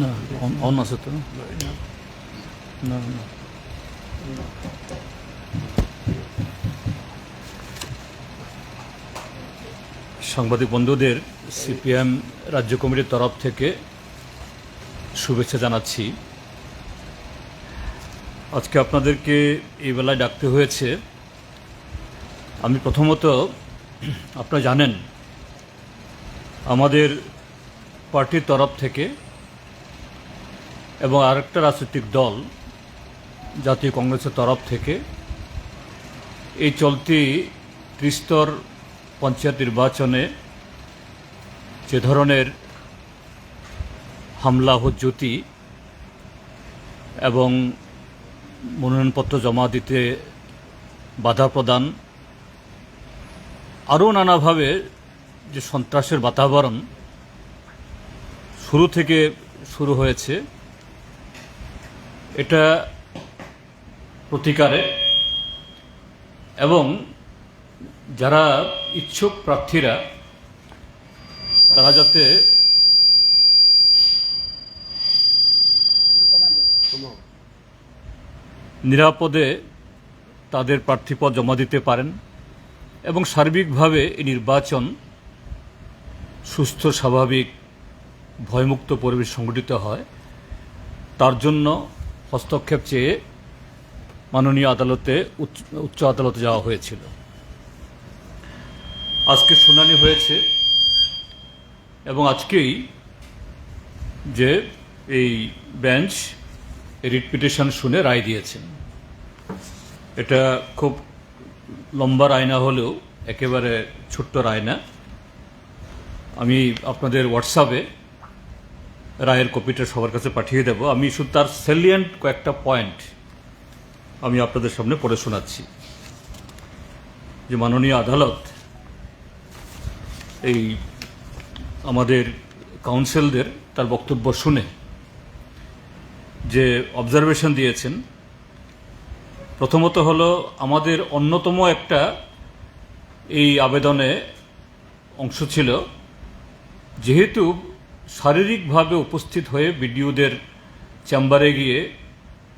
না অন আছে তো না না সাংবাদিক বন্ধুদের সিপিএম রাজ্য কমিটির তরফ থেকে শুভেচ্ছা জানাচ্ছি। আজকে আপনাদেরকে এই বেলায় ডাকতে হয়েছে। আমি প্রথমত, আপনারা জানেন আমাদের পার্টির তরফ থেকে এবং আরেকটা রাজনৈতিক দল জাতীয় কংগ্রেসের তরফ থেকে এই চলতি ত্রিস্তর পঞ্চায়েত নির্বাচনে যে ধরনের হামলা হুজ্জতি এবং মনোনয়নপত্র জমা দিতে বাধা প্রদান, আরও নানাভাবে যে সন্ত্রাসের বাতাবরণ শুরু থেকে শুরু হয়েছে, এটা প্রতিকারে এবং যারা ইচ্ছুক প্রার্থীরা তারা যাতে নিরাপদে তাদের প্রার্থীপদ জমা দিতে পারেন এবং সার্বিকভাবে এই নির্বাচন সুস্থ, স্বাভাবিক, ভয়মুক্ত পরিবেশ সংগঠিত হয়, তার জন্য হস্তক্ষেপ চেয়ে মাননীয় আদালতে, উচ্চ আদালতে যাওয়া হয়েছিল। আজকে শুনানি হয়েছে এবং আজকেই যে এই বেঞ্চ রিট পিটিশন শুনে রায় দিয়েছেন। এটা খুব লম্বা রায় না হলেও একেবারে ছোট্ট রায় না। আমি আপনাদের হোয়াটসঅ্যাপে রায়ের কপিটা সবার কাছে পাঠিয়ে দেব। আমি শুধু তার সেলিয়েন্ট কয়েকটা পয়েন্ট আমি আপনাদের সামনে পড়ে শোনাচ্ছি। যে মাননীয় আদালত এই আমাদের কাউন্সিলদের তার বক্তব্য শুনে যে অবজারভেশন দিয়েছেন, প্রথমত হলো আমাদের অন্যতম একটা এই আবেদনে অংশ ছিল, যেহেতু শারীরিকভাবে উপস্থিত হয়ে বিডিওদের চেম্বারে গিয়ে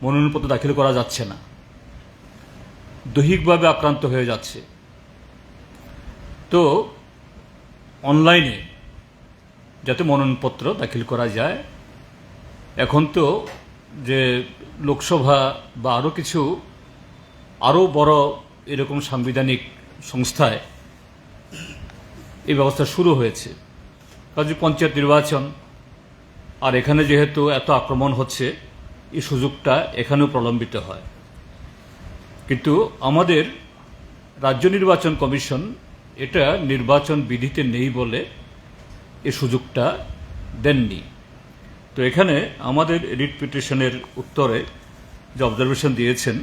মনোনয়নপত্র দাখিল করা যাচ্ছে না, দৈহিকভাবে আক্রান্ত হয়ে যাচ্ছে, তো অনলাইনে যাতে মনোনয়নপত্র দাখিল করা যায়। এখন তো যে লোকসভা বা আরও কিছু আরও বড় এরকম সাংবিধানিক সংস্থায় এই ব্যবস্থা শুরু হয়েছে। কাজে পঞ্চায়েত নির্বাচন আর এখানে যেহেতু এত আক্রমণ হচ্ছে, এই সুযোগটা এখানেও প্রলম্বিত হয়। কিন্তু আমাদের রাজ্য নির্বাচন কমিশন এটা নির্বাচন বিধিতে নেই বলে এই সুযোগটা দেননি। তো এখানে আমাদের রিট পিটিশনের উত্তরে যে অবজারভেশন দিয়েছেন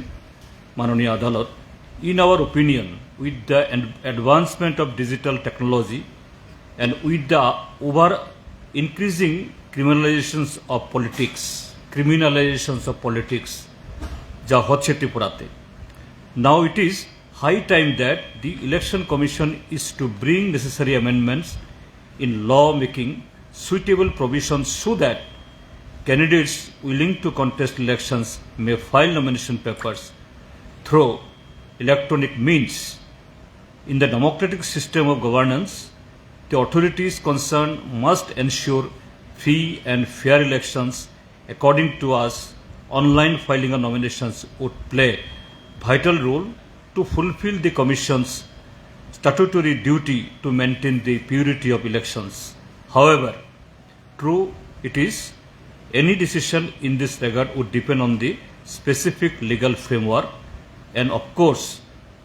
মাননীয় আদালত, in our opinion, with the advancement of digital technology and with the over increasing criminalizations of politics যা হচ্ছে ত্রিপুরাতে, now it is high time that the election commission is to bring necessary amendments in law making suitable provisions so that candidates willing to contest elections may file nomination papers through electronic means. In the democratic system of governance, the authorities concerned must ensure free and fair elections. According to us, online filing of nominations would play a vital role to fulfill the Commission's statutory duty to maintain the purity of elections. However, true it is, any decision in this regard would depend on the specific legal framework and, of course,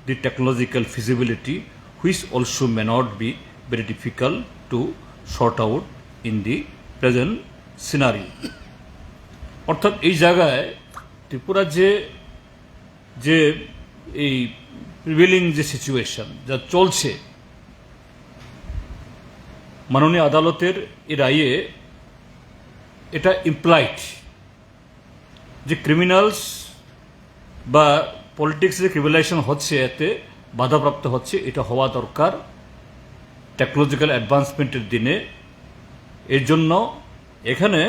the technological feasibility, which also may not be very difficult to sort out in the present scenario. অর্থাৎ এই জায়গায় ত্রিপুরা যে এই prevailing যে situation যা চলছে, মাননীয় আদালতের এই রায়ে এটা ইমপ্লাইড যে ক্রিমিনালস বা পলিটিক্স যে ক্রিমিনালাইজেশন হচ্ছে, এতে বাধাপ্রাপ্ত হচ্ছে, এটা হওয়া দরকার। টেকনোলজিক্যাল অ্যাডভান্সমেন্টের দিনে এর জন্য এখানে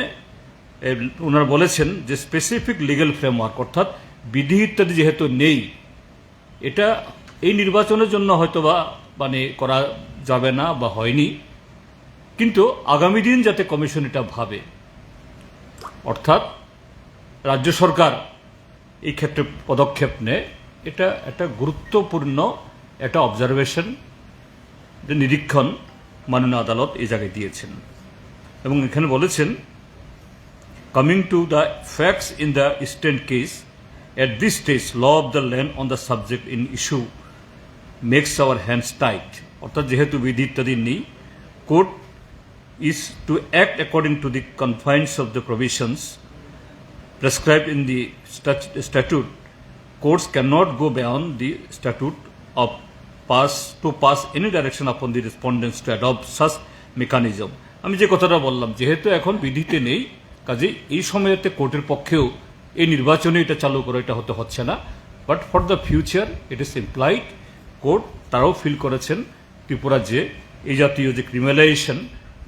ওনারা বলেছেন যে স্পেসিফিক লিগ্যাল ফ্রেমওয়ার্ক অর্থাৎ বিধি ইত্যাদি যেহেতু নেই, এটা এই নির্বাচনের জন্য হয়তোবা মানে করা যাবে না বা হয়নি, কিন্তু আগামী দিন যাতে কমিশন এটা ভাবে, অর্থাৎ রাজ্য সরকার এই ক্ষেত্রে পদক্ষেপ নেয়, এটা একটা গুরুত্বপূর্ণ একটা অবজারভেশন, নিরীক্ষণ মাননীয় আদালত এই জায়গায় দিয়েছেন। এবং এখানে বলেছেন, coming to the facts in the eastern case, at this stage law of the land on the subject in issue makes our hands tight, অর্থাৎ যেহেতু বিধি ইত্যাদি নেই, court is to act according to the confines of the provisions prescribed in the statute. Courts cannot go beyond the statute of pass any direction upon the respondents to adopt such mechanism. আমি যে কথাটা বললাম, যেহেতু এখন বিধিতে নেই, কাজে এই সময়তে কোর্টের পক্ষেও এই নির্বাচনে এটা চালু করে এটা হচ্ছে না, but for the future it is implied. Court তারাও ফিল করেছেন ত্রিপুরার যে এই জাতীয় যে ক্রিমিনালাইজেশন,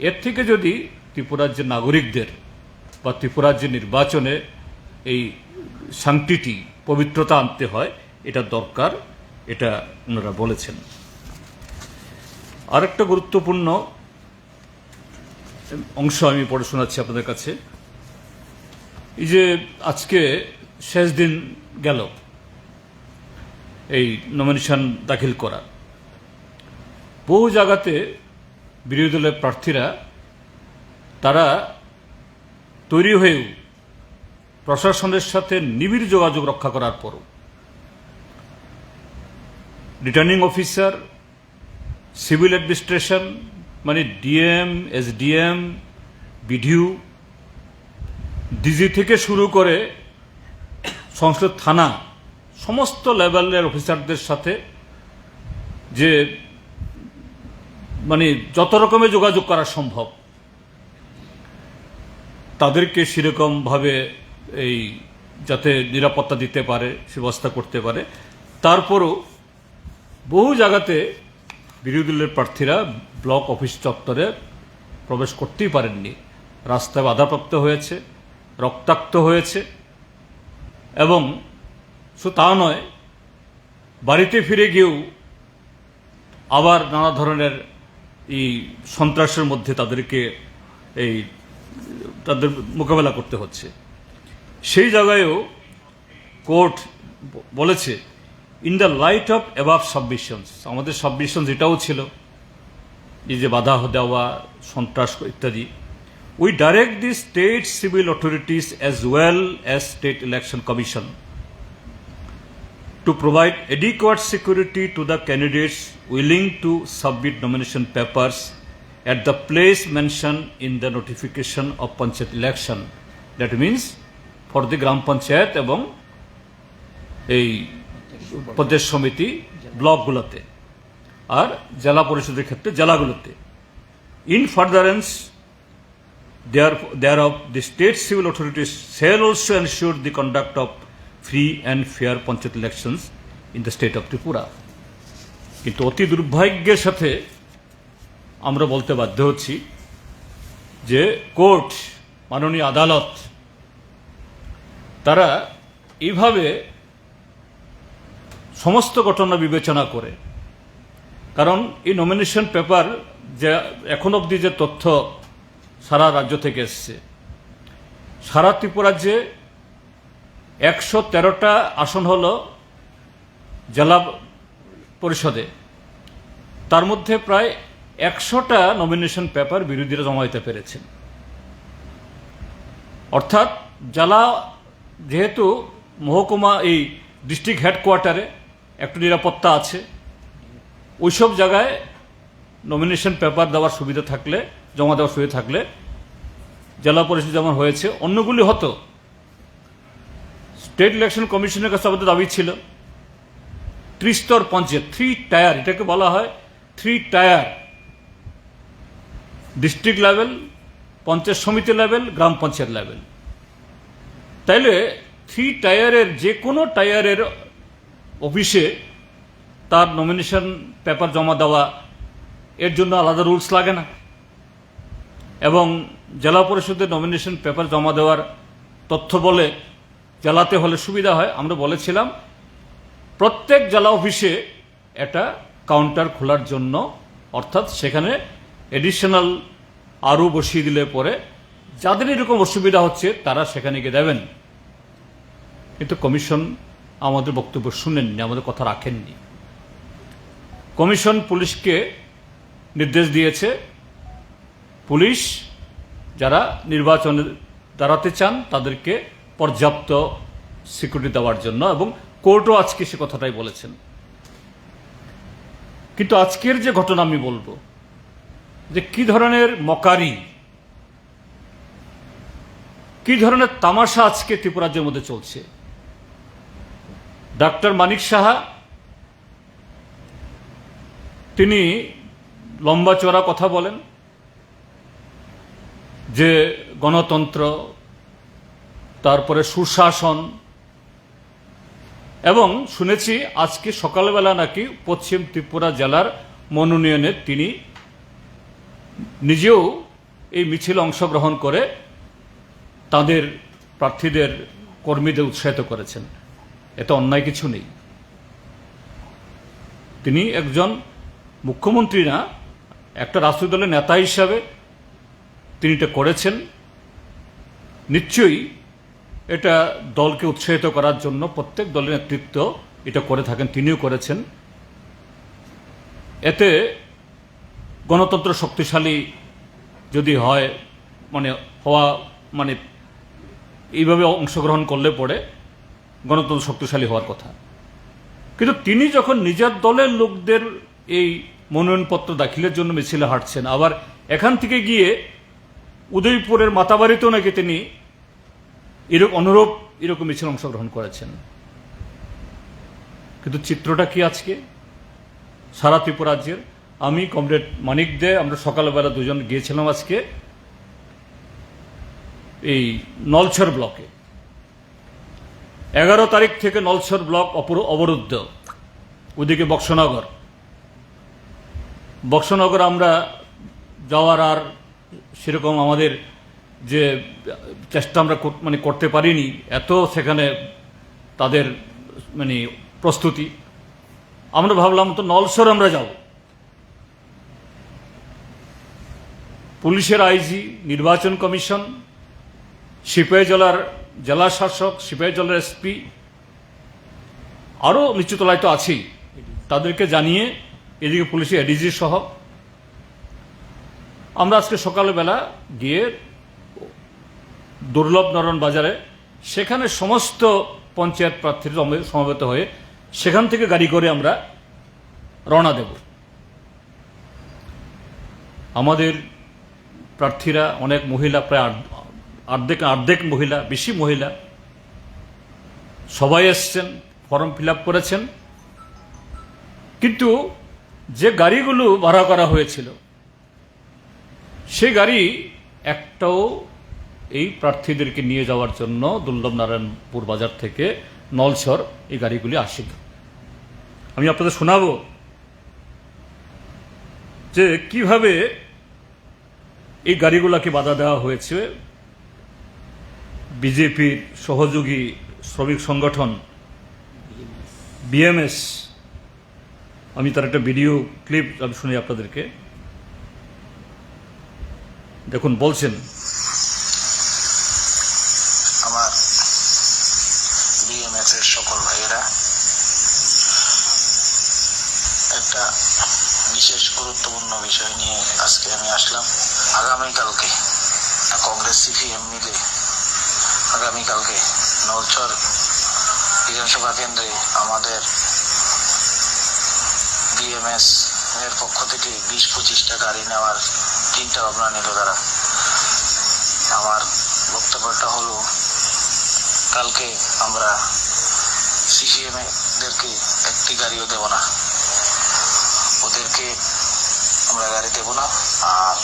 এর থেকে যদি ত্রিপুরার যে নাগরিকদের বা ত্রিপুরার যে নির্বাচনে এই শান্তিটি পবিত্রতা আনতে হয়, এটা দরকার, এটা ওনারা বলেছেন। আরেকটা গুরুত্বপূর্ণ অংশ আমি পড়ে শোনাচ্ছি আপনাদের কাছে। এই যে আজকে শেষ দিন গেল এই নমিনেশন দাখিল করা, বহু জায়গাতে বিরোধী দলের প্রার্থীরা তারা তৈরি হয়েও প্রশাসনের সাথে নিবিড় যোগাযোগ রক্ষা করার পরও রিটার্নিং অফিসার, সিভিল অ্যাডমিনিস্ট্রেশন মানে ডিএম, এসডিএম, বিডিও, ডিজি থেকে শুরু করে সংসদ থানা, সমস্ত লেভেলের অফিসারদের সাথে যে মানে যত রকমের যোগাযোগ করা সম্ভব তাদেরকে সেরকমভাবে এই যাতে নিরাপত্তা দিতে পারে সে ব্যবস্থা করতে পারে। তারপরও বহু জায়গাতে বিরোধী দলের প্রার্থীরা ব্লক অফিস চত্বরে প্রবেশ করতেই পারেননি, রাস্তায় বাধাপ্রাপ্ত হয়েছে, রক্তাক্ত হয়েছে, এবং শুধু তা নয়, বাড়িতে ফিরে গিয়েও আবার নানা ধরনের এই সন্ত্রাসের মধ্যে তাদেরকে তাদের মোকাবেলা করতে হচ্ছে। সেই জায়গায়ও কোর্ট বলেছে, in the light off above submissions, আমাদের সাবমিশনস এটাও ছিল এই যে বাধা দেওয়া, সন্ত্রাস ইত্যাদি, we direct the state civil authorities as well as state election commission to provide adequate security to the candidates willing to submit nomination papers at the place mentioned in the notification of panchayat election. That means for the gram panchayat এবং এই পঞ্চায়েত সমিতি ব্লকগুলোতে আর জেলা পরিষদের ক্ষেত্রে জেলাগুলোতে। In furtherance thereof the state civil authorities shall also ensure the conduct of free and fair panchayat elections in the state of Tripura. কিন্তু অতি দুর্ভাগ্যের সাথে আমরা বলতে বাধ্য হচ্ছি যে কোর্ট, মাননীয় আদালত, তারা এইভাবে সমস্ত ঘটনা বিবেচনা করে, কারণ এই নমিনেশন পেপার যে এখন অবধি যে তথ্য সারা রাজ্য থেকে এসছে, সারা ত্রিপুরা যে 113টা আসন হলো জেলা পরিষদে, তার মধ্যে প্রায় 100টা নমিনেশন পেপার বিরোধীরা জমা দিতে পেরেছেন। অর্থাৎ জেলা যেহেতু মহকুমা এই ডিস্ট্রিক্ট হেডকোয়ার্টারে একটু নিরাপত্তা আছে, ওইসব জায়গায় নমিনেশন পেপার দেওয়ার সুবিধা থাকলে, জমা দেওয়ার সুবিধা থাকলে জেলা পরিষদ যেমন হয়েছে অন্যগুলি হতো। স্টেট ইলেকশন কমিশনের কাছে আমাদের দাবি ছিল ত্রিস্তর পঞ্চায়েত, 3 টায়ার, এটাকে বলা হয় 3 টায়ার, ডিস্ট্রিক্ট লেভেল, পঞ্চায়েত সমিতি লেভেল, গ্রাম পঞ্চায়েত লেভেল। তাইলে 3 টায়ারের যে কোনো টায়ারের অফিসে তার নমিনেশন পেপার জমা দেওয়া, এর জন্য আলাদা রুলস লাগে না। এবং জেলা পরিষদের নমিনেশন পেপার জমা দেওয়ার তথ্য বলে জেলাতে হলে সুবিধা হয়, আমরা বলেছিলাম প্রত্যেক জেলা অফিসে একটা কাউন্টার খোলার জন্য, অর্থাৎ সেখানে এডিশনাল আরও বসিয়ে দিলে পরে যাদের এরকম অসুবিধা হচ্ছে তারা সেখানে গিয়ে দেবেন। কিন্তু কমিশন আমাদের বক্তব্য শুনেননি, আমাদের কথা রাখেননি। কমিশন পুলিশকে নির্দেশ দিয়েছে পুলিশ যারা নির্বাচনে দাঁড়াতে চান তাদেরকে পর্যাপ্ত সিকিউরিটি দেওয়ার জন্য, এবং কোর্টও আজকে সে কথাটাই বলেছেন। কিন্তু আজকের যে ঘটনা আমি বলবো যে কি ধরনের মকারি, কি ধরনের তামাশা আজকে ত্রিপুরাজ্যের মধ্যে চলছে। ডাক্তার মানিক সাহা তিনি লম্বা চড়া কথা বলেন যে গণতন্ত্র, তারপরে সুশাসন, এবং শুনেছি আজকে সকালবেলা নাকি পশ্চিম ত্রিপুরা জেলার মনোনয়নে তিনি নিজেও এই মিছিলে অংশগ্রহণ করে তাদের প্রার্থীদের কর্মীদের উৎসাহিত করেছেন। এতে অন্যায় কিছু নেই। তিনি একজন মুখ্যমন্ত্রী না, একটা রাজনৈতিক দলের নেতা হিসাবে তিনি এটা করেছেন। নিশ্চয়ই এটা দলকে উৎসাহিত করার জন্য প্রত্যেক দলের নেতৃত্ব এটা করে থাকেন, তিনিও করেছেন। এতে গণতন্ত্র শক্তিশালী যদি হয়, মানে এইভাবে অংশগ্রহণ করলে পরে গণতন্ত্র শক্তিশালী হওয়ার কথা। কিন্তু তিনি যখন নিজের দলের লোকদের এই মনোনয়নপত্র দাখিলের জন্য মিছিলে হাঁটছেন, আবার এখান থেকে গিয়ে উদয়পুরের মাতাবাড়িতেও নাকি তিনি এরকম মিছিল অংশগ্রহণ করেছেন। কিন্তু চিত্রটা কি আজকে সারা ত্রিপুরা রাজ্যের? আমি কমরেড মানিক দে আমরা সকালবেলা দুজন গিয়েছিলাম আজকে এই নলছর ব্লকে। 11 তারিখ থেকে নলছর ব্লক অবরুদ্ধ, ওদিকে বক্সনগর আমরা যাওয়ার আর সেরকম আমাদের যে চেষ্টা আমরা করতে পারিনি, এত সেখানে তাদের প্রস্তুতি। আমরা ভাবলাম তো নলছর আমরা যাব। পুলিশের আইজি, নির্বাচন কমিশন, সিপাহী জেলার জেলা শাসক, সিপাহী জেলার এসপি, আরও নিচুতলায় তো আছেই, তাদেরকে জানিয়ে এদিকে পুলিশের এডিজি সহ আমরা আজকে সকালবেলা গিয়ে দুর্লভ নারায়ণ বাজারে, সেখানে সমস্ত পঞ্চায়েত প্রার্থীরা সমবেত হয়ে সেখান থেকে গাড়ি করে আমরা রওনা দেব। আমাদের প্রার্থীরা অনেক মহিলা, প্রায় অর্ধেক মহিলা, বেশি মহিলা, সবাই এসছেন, ফর্ম ফিল আপ করেছেন। কিন্তু যে গাড়িগুলো ভাড়া করা হয়েছিল সে গাড়ি একটাও এই প্রার্থীদেরকে নিয়ে যাওয়ার জন্য দুর্লভ নারায়ণপুর বাজার থেকে নলছর এই গাড়িগুলি আসেনি। আমি আপনাদের শোনাবো যে কিভাবে এই গাড়িগুলোকে বাধা দেওয়া হয়েছে। বিজেপির সহযোগী শ্রমিক সংগঠন বিএমএস, আমি তার একটা ভিডিও ক্লিপ আমি শুনি আপনাদেরকে। দেখুন, বলছেন আমার বিএমএস এর সকল ভাইয়েরা, একটা বিশেষ গুরুত্বপূর্ণ বিষয় নিয়ে আজকে আমি আসলাম। আগামীকালকে কংগ্রেস সিপিএম মিলে আগামীকালকে নলছর বিধানসভা কেন্দ্রে আমাদের বিএমএস এর পক্ষ থেকে 20-25টা গাড়ি নেওয়ার চিন্তা ভাবনা নিল তারা। আমার বক্তব্যটা হলো, কালকে আমরা সিপিএম দেরকে একটি গাড়িও দেব না, ওদেরকে আমরা গাড়ি দেব না। আর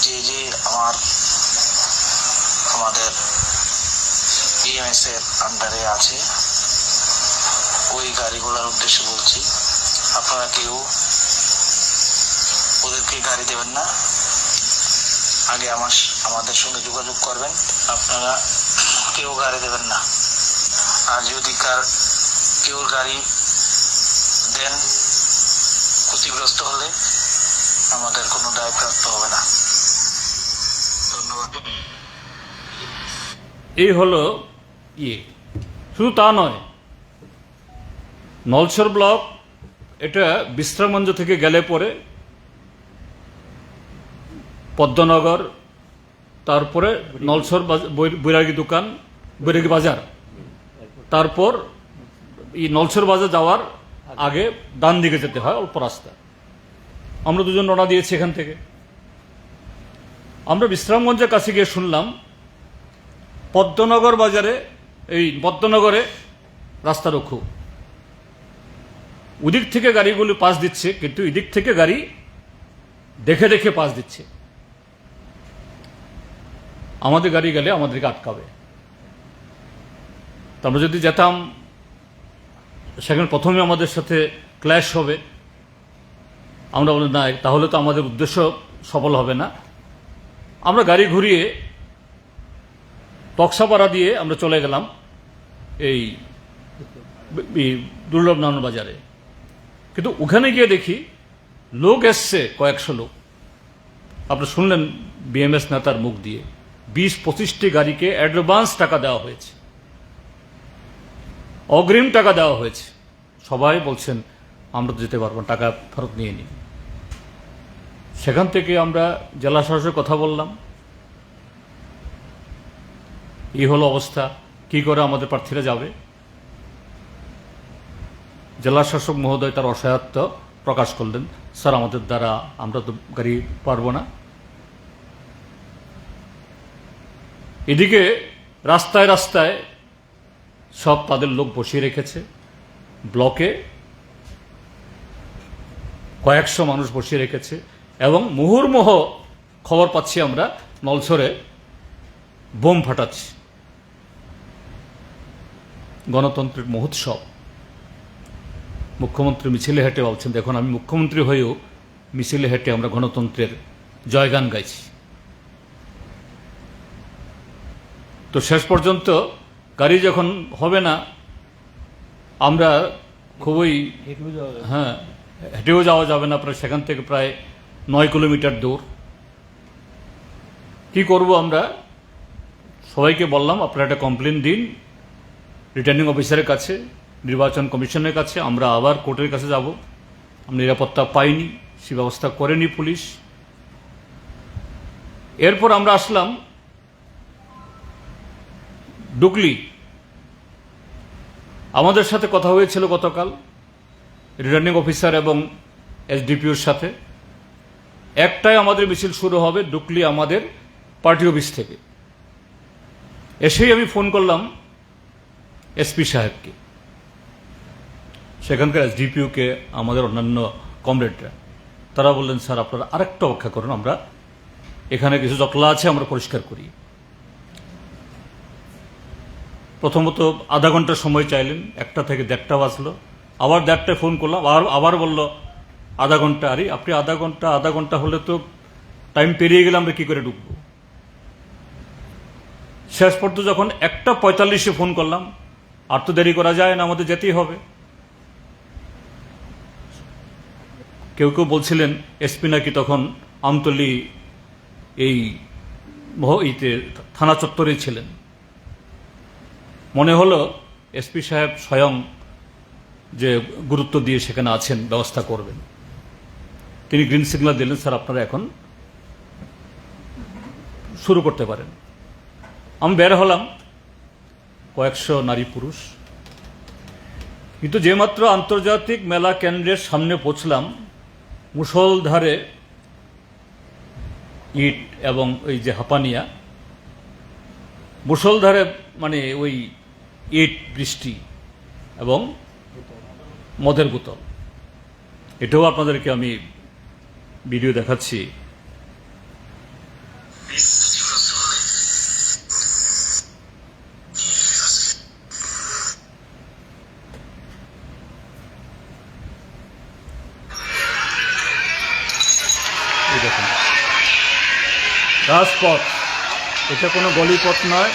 যে আমাদের বিএমএস এর আন্ডারে আছে ওই গাড়িগুলোর উদ্দেশ্যে বলছি, আপনারা কেউ ওদেরকে গাড়ি দেবেন না। আগে আমাদের সঙ্গে যোগাযোগ করবেন। আপনারা কেউ গাড়ি দেবেন না, আর যদি কেউ গাড়ি দেন ক্ষতিগ্রস্ত হলে আমাদের কোনো দায়প্রাপ্ত হবে না। ধন্যবাদ। এই হলো শুধু তা নয়, নলছর ব্লক এটা বিশ্রামগঞ্জ থেকে গেলে পরে পদ্মনগর, তারপরে নলছর বৈরাগী দোকান, বৈরাগী বাজার, তারপর এই নলছর বাজার যাওয়ার আগে ডান দিকে যেতে হয় অল্প রাস্তা। আমরা দুজন রওনা দিয়েছি এখান থেকে। আমরা বিশ্রামগঞ্জের কাছে গিয়ে শুনলাম পদ্মনগর বাজারে, এই পদ্মনগরে রাস্তা রক্ষু, ওদিক থেকে গাড়িগুলি পাস দিচ্ছে, কিন্তু এদিক থেকে গাড়ি দেখে দেখে পাস দিচ্ছে। আমাদের গাড়ি গেলে আমাদেরকে আটকাবে। তো আমরা যদি যেতাম, সেখানে প্রথমে আমাদের সাথে ক্ল্যাশ হবে। আমরা বলি না, তাহলে তো আমাদের উদ্দেশ্য সফল হবে না। আমরা গাড়ি ঘুরিয়ে টকসাপাড়া দিয়ে আমরা চলে গেলাম এই দুর্লভনারায়ণ বাজারে। কিন্তু ওখানে গিয়ে দেখি লোক এসছে, কয়েকশো লোক। আপনি শুনলেন বিএমএস নেতার মুখ দিয়ে 20-25টি গাড়িকে অ্যাডভান্স টাকা দেওয়া হয়েছে, অগ্রিম টাকা দেওয়া হয়েছে। সবাই বলছেন আমরা তো যেতে পারবো না, টাকা ফেরত নিয়ে নিই। সেখান থেকে আমরা জেলা শাসকের কথা বললাম, এই হলো অবস্থা, কি করে আমাদের প্রার্থীরা যাবে। জেলা শাসক মহোদয় তার অসহায়ত্ব প্রকাশ করলেন, স্যার আমাদের দ্বারা আমরা তো গাড়ি পারবো না। এদিকে রাস্তায় রাস্তায় সব তাদের লোক বসিয়ে রেখেছে, ব্লকে কয়েকশো মানুষ বসিয়ে রেখেছে, এবং মুহুর্মুহ খবর পাচ্ছি আমরা নলছরে বোম ফাটাচ্ছি। গণতন্ত্রের মহোৎসব। মুখ্যমন্ত্রী মিছিলে হেঁটে বলছেন, দেখুন আমি মুখ্যমন্ত্রী হয়েও মিছিলে হেঁটে আমরা গণতন্ত্রের জয়গান গাইছি। তো শেষ পর্যন্ত গাড়ি যখন হবে না, আমরা খুবই হেঁটেও যাওয়া যাবে না, প্রায় সেখান থেকে প্রায় 9 কিলোমিটার দূর। কি করব আমরা? সবাইকে বললাম আপনারা একটা কমপ্লেন দিন রিটার্নিং অফিসারের কাছে, নির্বাচন কমিশনের কাছে। আমরা আবার কোর্টের কাছে যাব। আমরা নিরাপত্তা পাইনি, সে ব্যবস্থা করেনি পুলিশ। এরপর আমরা আসলাম ডুকলি। আমাদের সাথে কথা হয়েছিল গতকাল রিটার্নিং অফিসার এবং এসডিপিওর সাথে। একটাই আমাদের মিছিল শুরু হবে ডুকলি আমাদের পার্টি অফিস থেকে। এসেই আমি ফোন করলাম এসপি সাহেবকে, সেখানকার এসডিপিওকে, আমাদের অন্যান্য কমরেডরা। তারা বললেন স্যার আপনারা আরেকটা অপেক্ষা করুন, আমরা এখানে কিছু জটলা আছে, আমরা পরিষ্কার করি। প্রথমত আধা ঘন্টা সময় চাইলেন, 1টা থেকে 1:30 বাজলো। আবার 1:30টায় ফোন করলাম, আবার বলল আধা ঘন্টা। আরে আপনি আধা ঘন্টা হলে তো টাইম পেরিয়ে গেলে আমরা কি করে ঢুকবো? শেষ পর্যন্ত যখন 1:45-এ ফোন করলাম, আর তো দেরি করা যায় না, আমাদের যেতেই হবে। কেউ কেউ বলছিলেন এসপি নাকি তখন আমতলী এই থানা চত্বরেই ছিলেন। মনে হলো এসপি সাহেব স্বয়ং যে গুরুত্ব দিয়ে সেখানে আছেন, ব্যবস্থা করবেন। তিনি গ্রিন সিগন্যাল দিলেন, স্যার আপনারা এখন শুরু করতে পারেন। আমি বের হলাম, কয়েকশো নারী পুরুষ। কিন্তু যেমাত্র আন্তর্জাতিক মেলা কেন্দ্রের সামনে পৌঁছলাম, মুষলধারে ইট এবং ওই যে হাঁপানিয়া, মুষলধারে মানে ওই ইট বৃষ্টি এবং মদের বোতল। এটাও আপনাদেরকে আমি ভিডিও দেখাচ্ছি। রাজপথ, এটা কোনো গলিপথ নয়,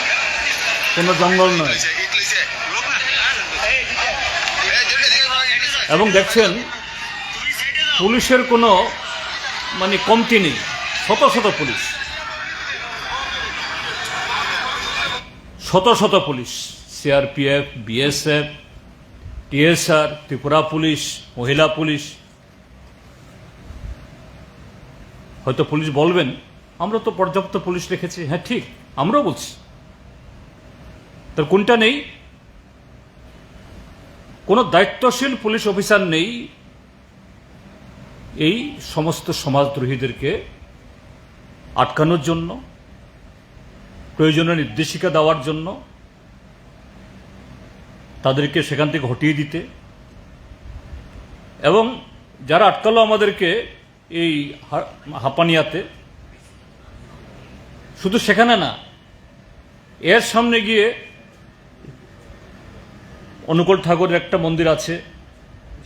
কোনো জঙ্গল নয়। এবং দেখছেন পুলিশের কোনো মানে কমতি নেই, শত শত পুলিশ, শত শত police, CRPF, BSF, TSR, Tripura police, মহিলা পুলিশ। হয়তো পুলিশ বলবেন আমরা তো পর্যাপ্ত পুলিশ রেখেছি, হ্যাঁ ঠিক, আমরাও বলছি, তার কোনটা নেই? কোনো দায়িত্বশীল পুলিশ অফিসার নেই এই সমস্ত সমাজদ্রোহীদেরকে আটকানোর জন্য, প্রয়োজনীয় নির্দেশিকা দেওয়ার জন্য, তাদেরকে সেখান থেকে হটিয়ে দিতে। এবং যারা আটকালো আমাদেরকে এই হাঁপানিয়াতে, শুধু সেখানে না, এর সামনে গিয়ে অনুকূল ঠাকুরের একটা মন্দির আছে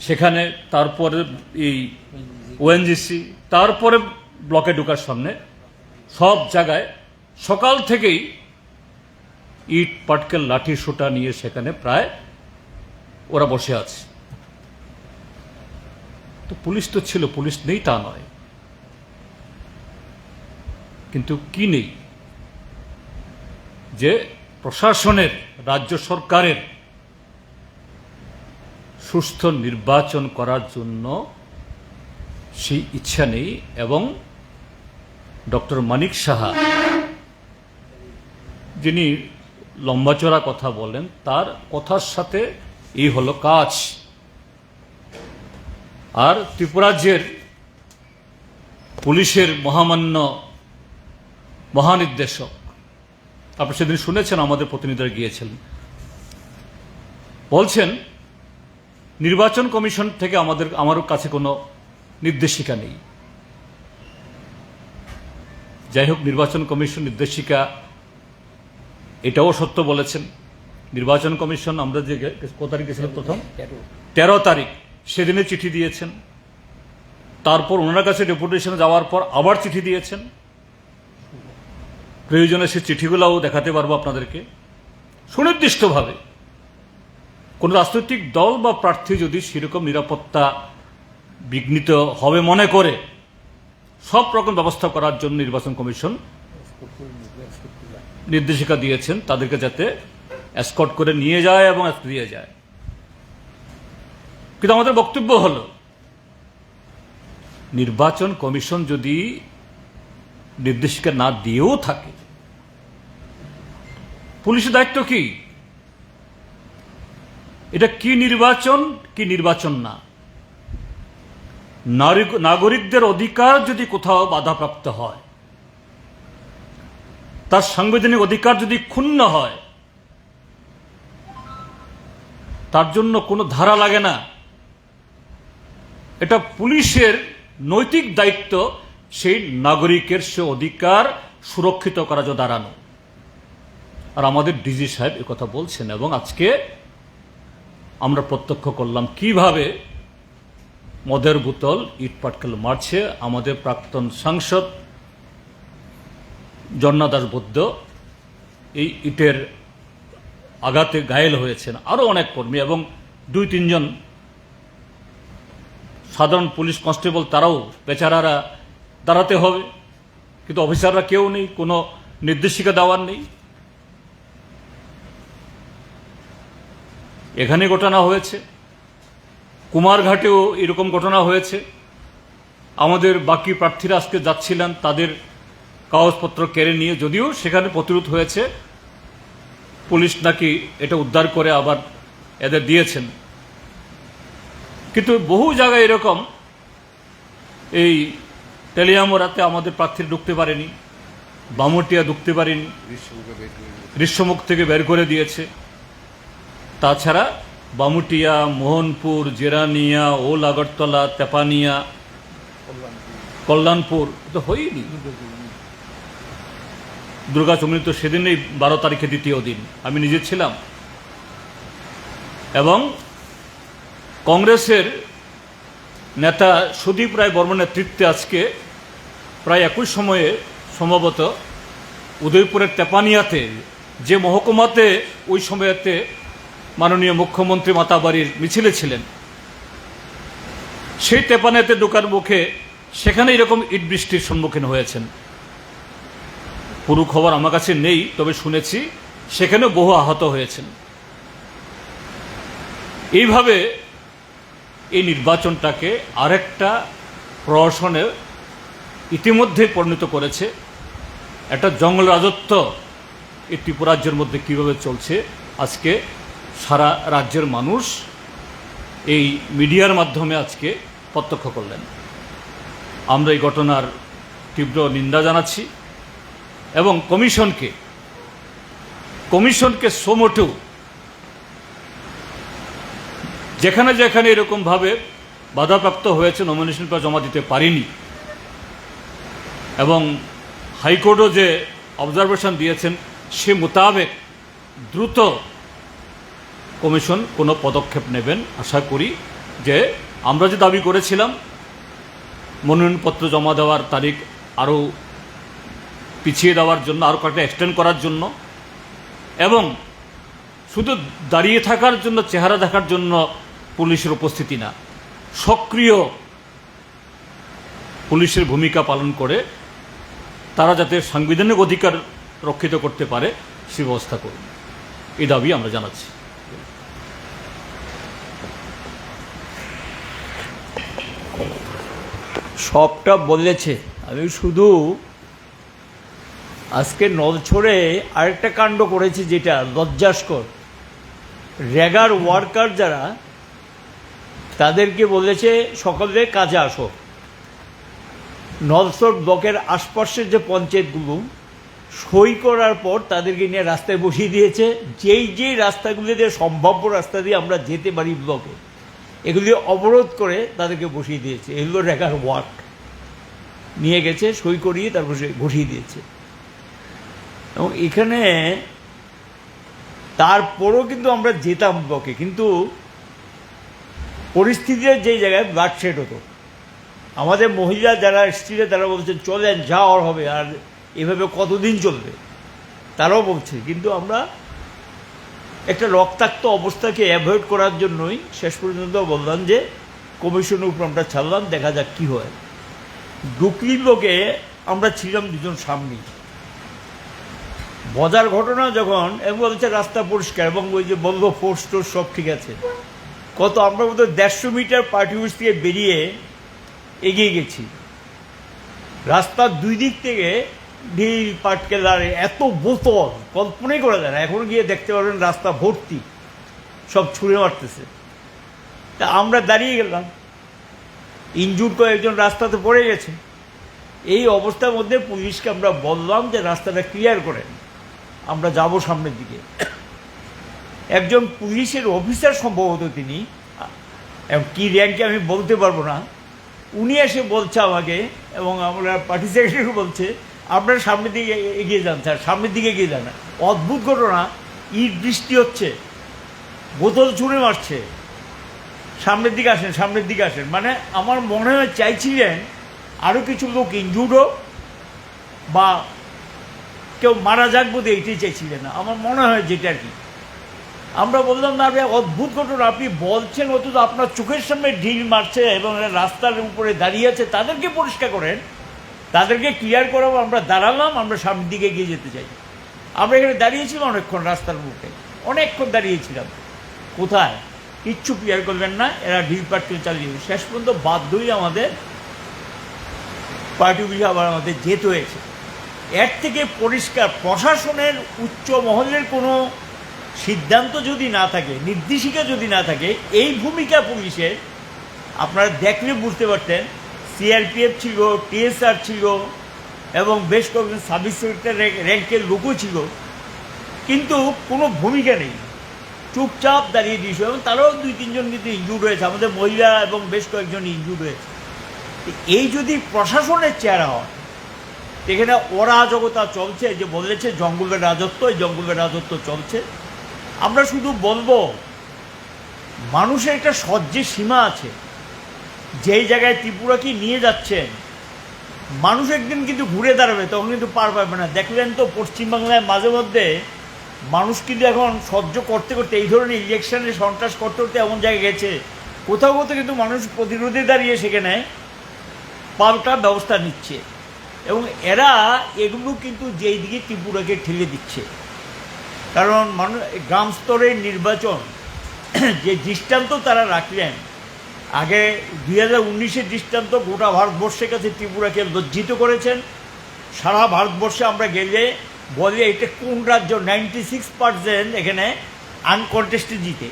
সেখানে, তারপরে এই ওএনজিসি, তারপরে ব্লকে ঢোকার সামনে, সব জায়গায় সকাল থেকেই ইট পাটকেল লাঠি সোটা নিয়ে সেখানে প্রায় ওরা বসে আছে। তো পুলিশ তো ছিল, পুলিশ নেই তা নয়, কিন্তু কি নেই? যে প্রশাসনের, রাজ্য সরকারের সুস্থ নির্বাচন করার জন্য সেই ইচ্ছা নেই। এবং ডক্টর মানিক সাহা যিনি লম্বাচড়া কথা বলেন, তার কথার সাথে এই হলো কাজ। আর ত্রিপুরাজ্যের পুলিশের মহামান্য মহানির্দেশক, আপনি সেদিন শুনেছেন, আমাদের প্রতিনিধিরা গিয়েছিলেন, বলছেন নির্বাচন কমিশন থেকে আমার কাছে কোনো নির্দেশিকা নেই। যাই হোক, নির্বাচন কমিশন নির্দেশিকা এটাও সত্য বলেছেন। নির্বাচন কমিশন আমরা যে কত তারিখ গেছিলাম, প্রথম 13 তারিখ, সেদিনে চিঠি দিয়েছেন। তারপর ওনার কাছে ডেপুটেশনে যাওয়ার পর আবার চিঠি দিয়েছেন। প্রয়োজনে সে চিঠিগুলোও দেখাতে পারবো আপনাদেরকে। সুনির্দিষ্টভাবে কোন রাজনৈতিক দল বা প্রার্থী যদি সেরকম নিরাপত্তা বিঘ্নিত হবে মনে করে, সব রকম ব্যবস্থা করার জন্য নির্বাচন কমিশন নির্দেশিকা দিয়েছেন, তাদেরকে যাতে এসকর্ট করে নিয়ে যায় এবং দিয়ে যায়। কিন্তু আমাদের বক্তব্য হলো, নির্বাচন কমিশন যদি নির্দেশিকা না দিয়েও থাকে, পুলিশের দায়িত্ব কি? এটা কি নির্বাচন, কি নির্বাচন না? নাগরিকদের অধিকার যদি কোথাও বাধাপ্রাপ্ত হয়, তার সাংবিধানিক অধিকার যদি ক্ষুণ্ণ হয়, তার জন্য কোনো ধারা লাগে না। এটা পুলিশের নৈতিক দায়িত্ব সেই নাগরিকের সে অধিকার সুরক্ষিত করা জন্য দাঁড়ানো। আর আমাদের ডিজি সাহেব কথা বলছেন, এবং আজকে আমরা প্রত্যক্ষ করলাম কিভাবে মদের বোতল, ইট পাটকেল মারছে। আমাদের প্রাক্তন সাংসদ জন্না দাস বৈদ্য এই ইটের আঘাতে ঘায়েল হয়েছেন, আরো অনেক কর্মী এবং 2-3 জন সাধারণ পুলিশ কনস্টেবল, তারাও বেচারারা দাঁড়াতে হবে, কিন্তু অফিসাররা কেউ নেই, কোনো নির্দেশিকা দেওয়ার নেই। এখানে ঘটনা হয়েছে, কুমারঘাটেও এরকম ঘটনা হয়েছে। আমাদের বাকি প্রার্থীরা আজকে যাচ্ছিলেন তাদের কাগজপত্র কেড়ে নিয়ে, যদিও সেখানে প্রতিরোধ হয়েছে, পুলিশ নাকি এটা উদ্ধার করে আবার এদের দিয়েছেন। কিন্তু বহু জায়গায় এরকম, এই তেলিয়ামোড়াতে আমাদের প্রার্থী ঢুকতে পারেনি, বামুটিয়া ঢুকতে পারেনি, গ্রীষ্মমুখ থেকে বের করে দিয়েছে। তাছাড়া বামুটিয়া, মোহনপুর, জেরানিয়া, ওল আগরতলা, তেপানিয়া, কল্যাণপুর তো হয়নি। দুর্গা চমনি তো সেদিনই 12 তারিখে দ্বিতীয় দিন আমি নিজে ছিলাম। এবং কংগ্রেসের নেতা সুদীপ রায় বর্মন নেতৃত্বে আজকে প্রায় একই সময়ে সম্ভবত উদয়পুরের তেপানিয়াতে, যে মহকুমাতে ওই সময়তে মাননীয় মুখ্যমন্ত্রী মাতাবাড়ির মিছিলে ছিলেন, সেই তেপানিয়াতে ঢোকার মুখে সেখানে এরকম ইট বৃষ্টির সম্মুখীন হয়েছেন। পুরো খবর আমার কাছে নেই, তবে শুনেছি সেখানেও বহু আহত হয়েছেন। এইভাবে এই নির্বাচনটাকে আরেকটা প্রহসনে ইতিমধ্যে পরিণত করেছে। একটা জঙ্গল রাজত্ব এই ত্রিপুরা রাজ্যের মধ্যে কীভাবে চলছে আজকে সারা রাজ্যের মানুষ এই মিডিয়ার মাধ্যমে আজকে প্রত্যক্ষ করলেন। আমরা এই ঘটনার তীব্র নিন্দা জানাচ্ছি এবং কমিশনকে সোমোটো যেখানে যেখানে এরকমভাবে বাধাপ্রাপ্ত হয়েছে, নমিনেশন পেপার জমা দিতে পারিনি, এবং হাইকোর্টও যে অবজারভেশন দিয়েছেন সে মোতাবেক দ্রুত কমিশন কোনো পদক্ষেপ নেবেন আশা করি। যে আমরা যে দাবি করেছিলাম মনোনয়নপত্র জমা দেওয়ার তারিখ আরও পিছিয়ে দেওয়ার জন্য, আরও কয়েকটা এক্সটেন্ড করার জন্য, এবং শুধু দাঁড়িয়ে থাকার জন্য, চেহারা দেখার জন্য পুলিশের উপস্থিতি না, সক্রিয় পুলিশের ভূমিকা পালন করে তারা যাতে সাংবিধানিক অধিকার রক্ষিত করতে পারে সে ব্যবস্থা করুন, এই দাবি আমরা জানাচ্ছি। সবটা বলেছে, আমি শুধু আজকে নলছড়ে আরেকটা কাণ্ড করেছি যেটা লজ্জাস্কর। রেগার ওয়ার্কার যারা, তাদেরকে বলেছে সকালে কাজে আসো। নলছড় ব্লকের আশপাশের যে পঞ্চায়েতগুলো সই করার পর তাদেরকে নিয়ে রাস্তায় বসিয়ে দিয়েছে। যেই রাস্তাগুলি দিয়ে সম্ভাব্য রাস্তা দিয়ে আমরা যেতে পারি ব্লকে, এগুলি অবরোধ করে তাদেরকে বসিয়ে দিয়েছে। এগুলো রেগার ওয়ার্ক নিয়ে গেছে, সই করিয়ে তারপর বসিয়ে দিয়েছে। এবং এখানে তারপরও কিন্তু আমরা যেতাম ব্লকে, কিন্তু পরিস্থিতির যেই জায়গায় ব্লাডশেড হতো। আমাদের মহিলা যারা এসেছিলেন তারা বলছেন চলেন, যাওয়ার হবে, আর এভাবে কতদিন চলবে তারাও বলছে। কিন্তু আমরা একটা রক্তাক্ত অবস্থাকে অ্যাভয়েড করার জন্যই শেষ পর্যন্ত বললাম যে কমিশনের উপর আমরা ছাড়লাম, দেখা যাক কী হয়। ডুকলি ব্লকে আমরা ছিলাম দুজন সামনে। মজার ঘটনা যখন বলছে রাস্তা পরিষ্কার এবং ওই যে বলবো ফোর্স টোর্স সব ঠিক আছে, কত আমরা বোধ 150 মিটার পার্টি অফিস থেকে বেরিয়ে এগিয়ে গেছি। রাস্তার দুই দিক থেকে ঢিল পাটকেলার এত বোতল কল্পনাই করা যায় না। এখন গিয়ে দেখতে পারবেন রাস্তা ভর্তি, সব ছুঁড়ে মারতেছে। তা আমরা দাঁড়িয়ে গেলাম, ইনজুর কয়েকজন রাস্তাতে পড়ে গেছে। এই অবস্থার মধ্যে পুলিশকে আমরা বললাম যে রাস্তাটা ক্লিয়ার করেন, আমরা যাব সামনের দিকে। একজন পুলিশের অফিসার, সম্ভবত তিনি, কি র্যাঙ্কে আমি বলতে পারবো না, উনি এসে বলছে আমাকে, এবং আমরা পার্টি সেক্রেটারি বলছে আপনারা সামনের দিকে এগিয়ে যান স্যার, সামনের দিকে এগিয়ে যান। অদ্ভুত ঘটনা, ইট বৃষ্টি হচ্ছে, বোতল ছুঁড়ে মারছে, সামনের দিকে আসেন, সামনের দিকে আসেন। মানে আমার মনে হয় চাইছিলেন আরও কিছু লোক ইনজুর্ড হোক বা কেউ মারা যাক, বোধ এইটাই চাইছিলেন না, আমার মনে হয় যেটা আর কি। আমরা বললাম না, অদ্ভুত ঘটনা, আপনি বলছেন অথচ আপনার চোখের সামনে ঢিল মারছে এবং রাস্তার উপরে দাঁড়িয়ে আছে, তাদেরকে পরিষ্কার করেন, তাদেরকে ক্লিয়ার করাবো। আমরা দাঁড়ালাম, আমরা সামনের দিকে এগিয়ে যেতে চাই। আমরা এখানে দাঁড়িয়েছিলাম অনেকক্ষণ, রাস্তার মুখে অনেকক্ষণ দাঁড়িয়েছিলাম, কোথায় কিচ্ছু ক্লিয়ার করবেন না, এরা ঢিল পাটকেল চালিয়ে। শেষ পর্যন্ত বাধ্যই আমাদের পার্টি অফিসে আবার আমাদের যেতে হয়েছে। এর থেকে পরিষ্কার প্রশাসনের উচ্চ মহলের কোনো সিদ্ধান্ত যদি না থাকে, নির্দেশিকা যদি না থাকে, এই ভূমিকা পুলিশের আপনারা দেখলে বুঝতে পারতেন। সিআরপিএফ ছিল, টিএসআর ছিল এবং বেশ কয়েকজন সাব ইন্সপেক্টর র্যাঙ্কের লোকও ছিল, কিন্তু কোনো ভূমিকা নেই, চুপচাপ দাঁড়িয়ে দিয়েছিল। এবং তারাও 2-3 জন কিন্তু ইনজুর্ড হয়েছে, আমাদের মহিলা এবং বেশ কয়েকজন ইনজুর্ড হয়েছে। এই যদি প্রশাসনের চেহারা হয়, এখানে অরাজকতা চলছে, যে বলেছে জঙ্গলের রাজত্ব, এই জঙ্গলের রাজত্ব চলছে। আমরা শুধু বলবো মানুষের একটা সহ্যের সীমা আছে। যেই জায়গায় ত্রিপুরাকে নিয়ে যাচ্ছেন, মানুষ একদিন কিন্তু ঘুরে দাঁড়াবে, তখন কিন্তু পার পাবে না। দেখলেন তো পশ্চিমবাংলায় মাঝে মধ্যে মানুষ কিন্তু এখন সহ্য করতে করতে, এই ধরনের ইলেকশনে সন্ত্রাস করতে করতে এমন জায়গায় গেছে, কোথাও কোথাও কিন্তু মানুষ প্রতিরোধে দাঁড়িয়ে সেখানে পাল্টা ব্যবস্থা নিচ্ছে। এবং এরা এগুলো কিন্তু যেই দিকে ত্রিপুরাকে ঠেলে দিচ্ছে, কারণ মানুষ গ্রাম স্তরের নির্বাচন যে দৃষ্টান্ত তারা রাখলেন, আগে 2019-এর দৃষ্টান্ত গোটা ভারতবর্ষের কাছে ত্রিপুরাকে লজ্জিত করেছেন। সারা ভারতবর্ষে আমরা গেলে বলে এটা কোন রাজ্য, 96% এখানে আনকন্টেস্টেড জিতে,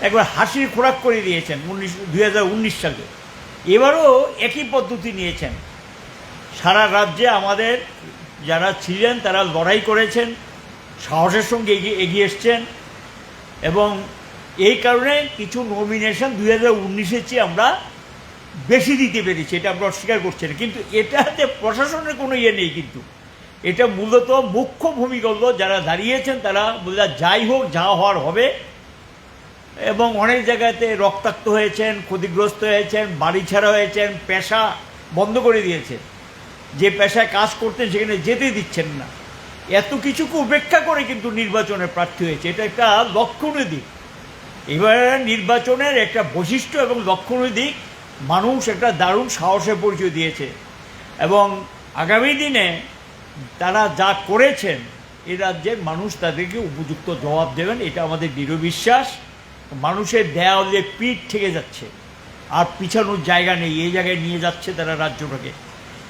একবার হাসির খোরাক করে দিয়েছেন 2019 সালে। এবারও একই পদ্ধতি নিয়েছেন। সারা রাজ্যে আমাদের যারা ছিলেন তারা লড়াই করেছেন, সাহসের সঙ্গে এগিয়ে এসছেন, এবং এই কারণে কিছু নমিনেশন 2019-এর চেয়ে আমরা বেশি দিতে পেরেছি, এটা আমরা অস্বীকার করছি না। কিন্তু এটাতে প্রশাসনের কোনো ইয়ে নেই, কিন্তু এটা মূলত মুখ্য ভূমিকা হলো যারা দাঁড়িয়েছেন তারা বলে যাই হোক, যা হওয়ার হবে। এবং অনেক জায়গাতে রক্তাক্ত হয়েছেন, ক্ষতিগ্রস্ত হয়েছেন, বাড়ি ছাড়া হয়েছেন, পেশা বন্ধ করে দিয়েছেন, যে পেশায় কাজ করতেন সেখানে যেতে দিচ্ছেন না। এত কিছুকে উপেক্ষা করে কিন্তু নির্বাচনে প্রার্থী হয়েছে, এটা একটা লক্ষণীয় দিক। এবার নির্বাচনের একটা বৈশিষ্ট্য এবং লক্ষণীয় দিক, মানুষ একটা দারুণ সাহসের পরিচয় দিয়েছে। এবং আগামী দিনে তারা যা করেছেন এই রাজ্যের মানুষ তাদেরকে উপযুক্ত জবাব দেবেন, এটা আমাদের দৃঢ় বিশ্বাস। মানুষের দেয়ালে পিঠ থেকে যাচ্ছে, আর পিছানোর জায়গা নেই, এই জায়গায় নিয়ে যাচ্ছে তারা রাজ্যটাকে।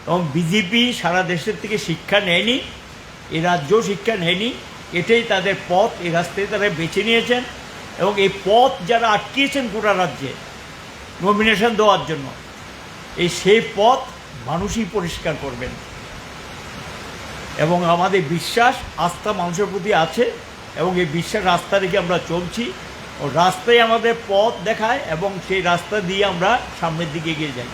এবং বিজেপি সারা দেশের থেকে শিক্ষা নেয়নি, এ রাজ্য শিক্ষা নেয়নি, এটাই তাদের পথ, এই রাস্তায় তারা বেছে নিয়েছেন। এবং এই পথ যারা আটকিয়েছেন গোটা রাজ্যে নমিনেশন দেওয়ার জন্য, সেই পথ মানুষই পরিষ্কার করবেন। এবং আমাদের বিশ্বাস, আস্থা মানুষের প্রতি আছে, এবং এই বিশ্বাস রাস্তা রেখে আমরা চলছি, ও রাস্তায় আমাদের পথ দেখায়, এবং সেই রাস্তা দিয়ে আমরা সামনের দিকে এগিয়ে যাই।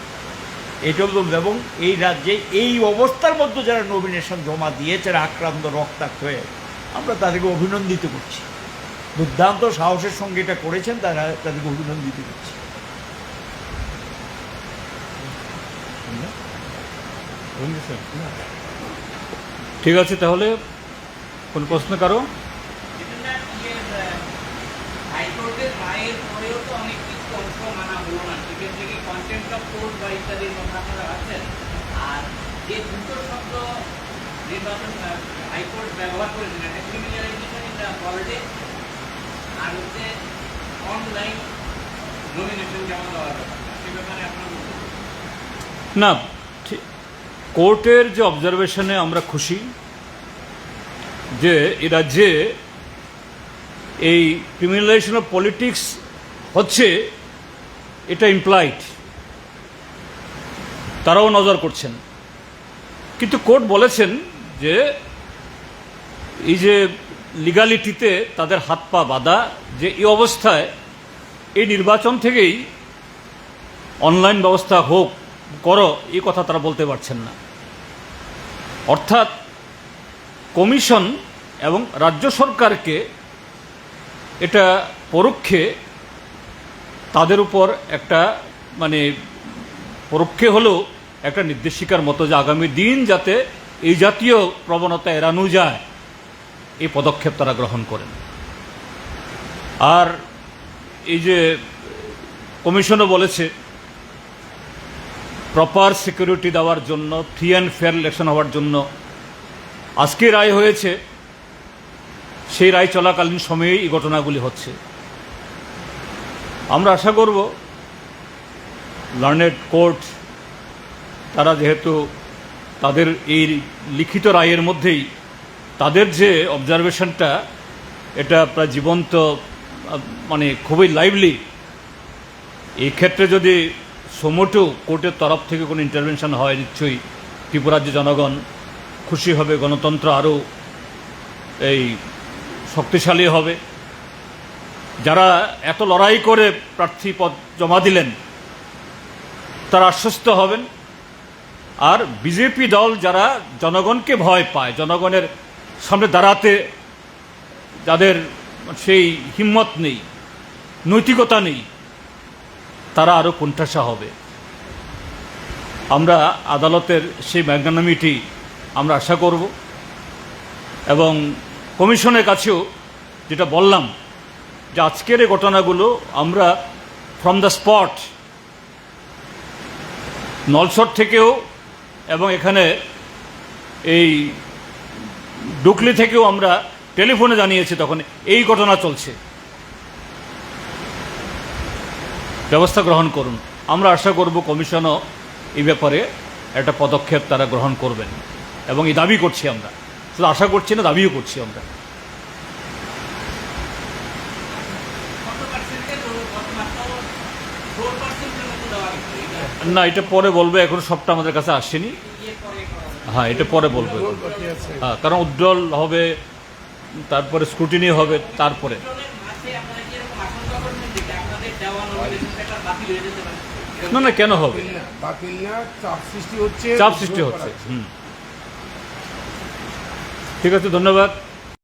এটা হল। এবং এই রাজ্যে এই অবস্থার মধ্যে যারা নমিনেশন জমা দিয়েছে আক্রান্ত রক্তাক্ত হয়ে, আমরা তাদেরকে অভিনন্দিত করছি। দুর্দান্ত সাহসের সঙ্গে এটা করেছেন, তারা তাদেরকে অভিনন্দিত করছি। ঠিক আছে, তাহলে কোন প্রশ্ন কারো? হাইকোর্টের রায়ের পরেও তো অনেক কিছু অংশ মানা হলো না, সেক্ষেত্রে কি কন্টেম্প্ট অফ কোর্ট বা ইত্যাদির কথা আপনারা আছেন? আর যে দুটো শব্দ নির্বাচন হাইকোর্ট ব্যবহার করেছেন, একটা ক্রিমিনালাইজেশন ইন দ্য পলিটিক্স, আর হচ্ছে অনলাইন নমিনেশন জমা দেওয়ার ব্যাপার, সে ব্যাপারে আপনার না, কোর্টের যে অবজারভেশনে আমরা খুশি যে এ রাজ্যে এই ক্রিমিনালাইজেশন অফ পলিটিক্স হচ্ছে, এটা ইমপ্লাইড, তারাও নজর করছেন। কিন্তু কোর্ট বলেছেন যে এই যে লিগালিটিতে তাদের হাত পা বাঁধা, যে এই অবস্থায় এই নির্বাচন থেকেই অনলাইন ব্যবস্থা হোক, করো, এই কথা তারা বলতে পারছেন না। অর্থাৎ কমিশন এবং রাজ্য সরকারকে এটা পরোক্ষে তাদের উপর একটা পরোক্ষে হলেও একটা নির্দেশিকার মতো, যে আগামী দিন যাতে এই জাতীয় প্রবণতা এড়ানো যায়, এই পদক্ষেপ তারা গ্রহণ করেন। আর এই যে কমিশনও বলেছে প্রপার সিকিউরিটি দেওয়ার জন্য, ফ্রি অ্যান্ড ফেয়ার ইলেকশন হওয়ার জন্য আজকে রায় হয়েছে, সেই রায় চলাকালীন সময়েই এই ঘটনাগুলি হচ্ছে। আমরা আশা করব লার্নেড কোর্ট তারা যেহেতু তাদের এই লিখিত রায়ের মধ্যেই তাদের যে অবজারভেশনটা, এটা প্রায় জীবন্ত, খুবই লাইভলি, এই ক্ষেত্রে যদি সমোটো কোর্টের তরফ থেকে কোনো ইন্টারভেনশন হয়, নিশ্চয়ই ত্রিপুরার যে জনগণ খুশি হবে, গণতন্ত্র আরও এই শক্তিশালী হবে। যারা এত লড়াই করে প্রার্থী পদ জমা দিলেন তারা আশ্বস্ত হবেন। আর বিজেপি দল যারা জনগণকে ভয় পায়, জনগণের সামনে দাঁড়াতে যাদের সেই হিম্মত নেই, নৈতিকতা নেই, তারা আরও কোণঠাসা হবে। আমরা আদালতের সেই ম্যাগনানিমিটি আমরা আশা করব এবং কমিশনের কাছেও যেটা বললাম যে আজকের এই ঘটনাগুলো আমরা ফ্রম দ্য স্পট নলছট থেকেও এবং এখানে এই ডুকলি থেকেও আমরা টেলিফোনে জানিয়েছি, তখন এই ঘটনা চলছে, ব্যবস্থা গ্রহণ করুন। আমরা আশা করব কমিশনও এই ব্যাপারে একটা পদক্ষেপ তারা গ্রহণ করবেন এবং এই দাবি করছি আমরা, শুধু আশা করছি না, দাবিও করছি আমরা। কত পার্সেন্টের মাত্র 4%-এর মতো দেওয়া গেছে এটা না, এটা পরে বলবো, এখন সবটা আমাদের কাছে আসেনি। ইয়ে পরে করা হবে। হ্যাঁ, এটা পরে বলবো। হ্যাঁ, কারণ উজ্জ্বল হবে, তারপরে স্ক্রুটিনি হবে, তারপরে পেট্রোলের মাঝে আপনারা কি এরকম আশঙ্কা করছেন যে আপনাদের দেওয়া নমিনেশন পেপার বাতিল হয়ে যেতে পারে? না না, কেন হবে? বাতিল না, চাপ সৃষ্টি হচ্ছে, চাপ সৃষ্টি হচ্ছে। ঠিক আছে, ধন্যবাদ।